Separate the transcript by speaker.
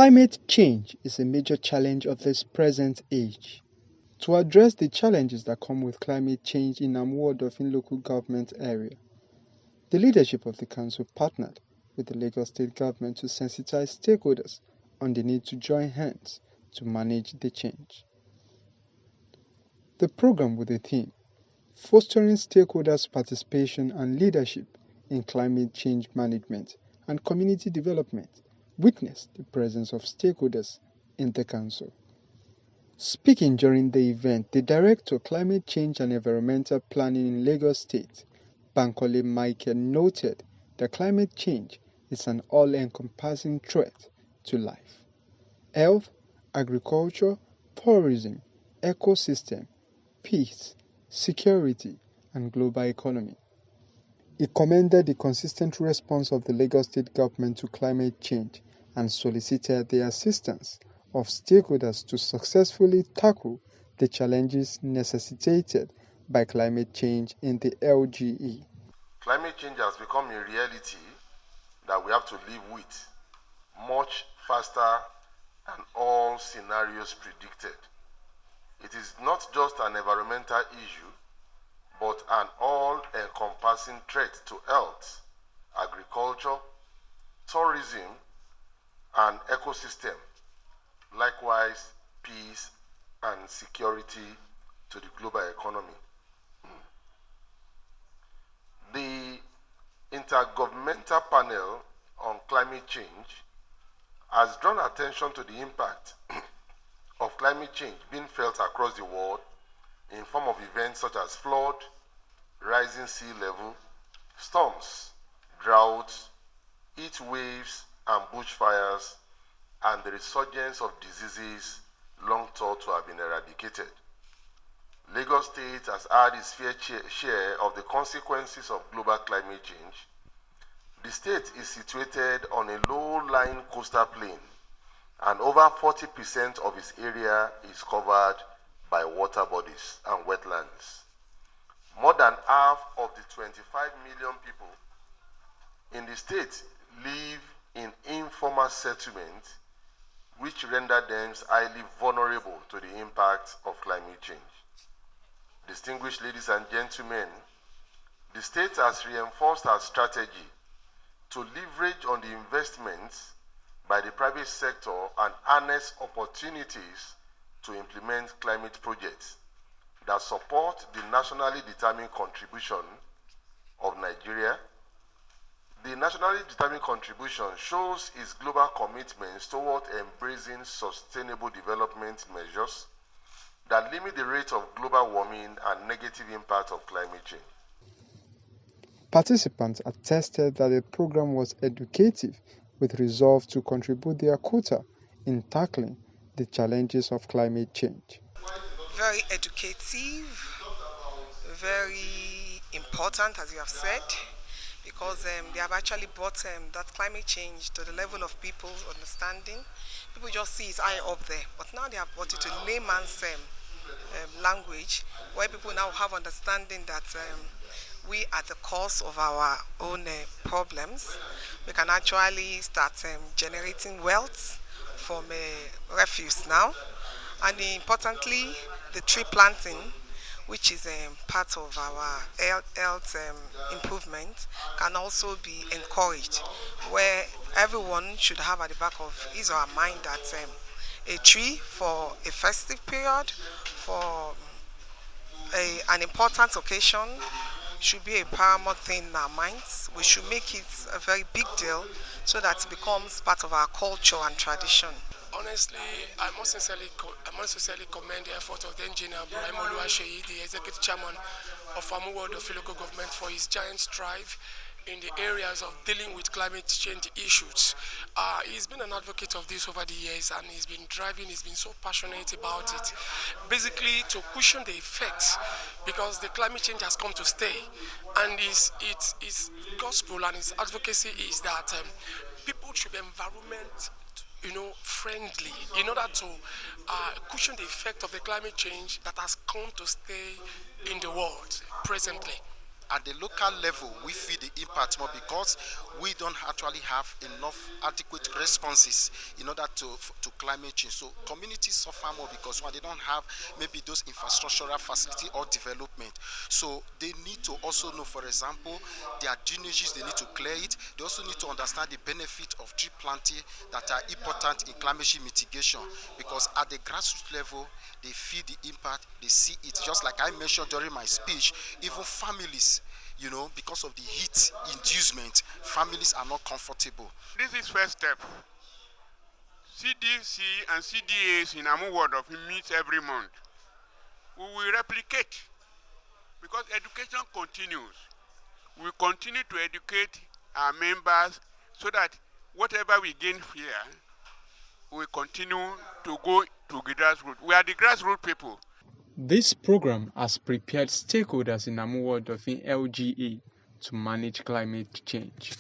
Speaker 1: Climate change is a major challenge of this present age. To address the challenges that come with climate change in Amuwo Odofin local government area, the leadership of the council partnered with the Lagos state government to sensitize stakeholders on the need to join hands to manage the change. The program with the theme, Fostering Stakeholders' Participation and Leadership in Climate Change Management and Community Development, witnessed the presence of stakeholders in the council. Speaking during the event, the Director of Climate Change and Environmental Planning in Lagos State, Bankole Michael, noted that climate change is an all-encompassing threat to life, health, agriculture, tourism, ecosystem, peace, security, and global economy. He commended the consistent response of the Lagos State government to climate change and solicited the assistance of stakeholders to successfully tackle the challenges necessitated by climate change in the LGE.
Speaker 2: Climate change has become a reality that we have to live with much faster than all scenarios predicted. It is not just an environmental issue, but an all-encompassing threat to health, agriculture, tourism, and ecosystem. Likewise, peace and security to the global economy. The Intergovernmental Panel on Climate Change has drawn attention to the impact of climate change being felt across the world in form of events such as flood, rising sea level, storms, droughts, heat waves and bushfires, and the resurgence of diseases long thought to have been eradicated. Lagos State has had its fair share of the consequences of global climate change. The state is situated on a low-lying coastal plain, and over 40% of its area is covered by water bodies and wetlands. More than half of the 25 million people in the state live in informal settlements, which render them highly vulnerable to the impact of climate change. Distinguished ladies and gentlemen, the state has reinforced our strategy to leverage on the investments by the private sector and harness opportunities to implement climate projects that support the nationally determined contribution of Nigeria. The nationally determined contribution shows its global commitments toward embracing sustainable development measures that limit the rate of global warming and negative impact of climate change.
Speaker 1: Participants attested that the program was educative with resolve to contribute their quota in tackling the challenges of climate change.
Speaker 3: Very educative, very important, as you have said, because they have actually brought that climate change to the level of people's understanding. People just see it high up there, but now they have brought it to layman's language, where people now have understanding that we are the cause of our own problems. We can actually start generating wealth from refuse now. And importantly, the tree planting, which is part of our health improvement, can also be encouraged, where everyone should have at the back of his or her mind that a tree for a festive period, for an important occasion, should be a paramount thing in our minds. We should make it a very big deal so that it becomes part of our culture and tradition.
Speaker 4: Honestly, I must sincerely commend the effort of the engineer Ibrahim Oluwaseyi, the executive chairman of Amuwo Odofin local government, for his giant strive in the areas of dealing with climate change issues. He's been an advocate of this over the years, and he's been so passionate about it, basically to cushion the effects, because the climate change has come to stay. And his gospel and his advocacy is that people should be environment friendly in order to cushion the effect of the climate change that has come to stay in the world presently.
Speaker 5: at the local level, we feel the impact more because we don't actually have enough adequate responses in order to climate change. So communities suffer more because they don't have maybe those infrastructural facility or development. So they need to also know, for example, their drainages, they need to clear it. They also need to understand the benefit of tree planting that are important in climate change mitigation, because at the grassroots level, they feel the impact, they see it. Just like I mentioned during my speech, even families, because of the heat inducement, families are not comfortable.
Speaker 6: This is first step. CDC and CDAs in Amuwo Odofin meet every month. We will replicate because education continues. We continue to educate our members so that whatever we gain here, we continue to go to grassroots. We are the grassroots people.
Speaker 1: This program has prepared stakeholders in Amuwo Odofin Lga to manage climate change.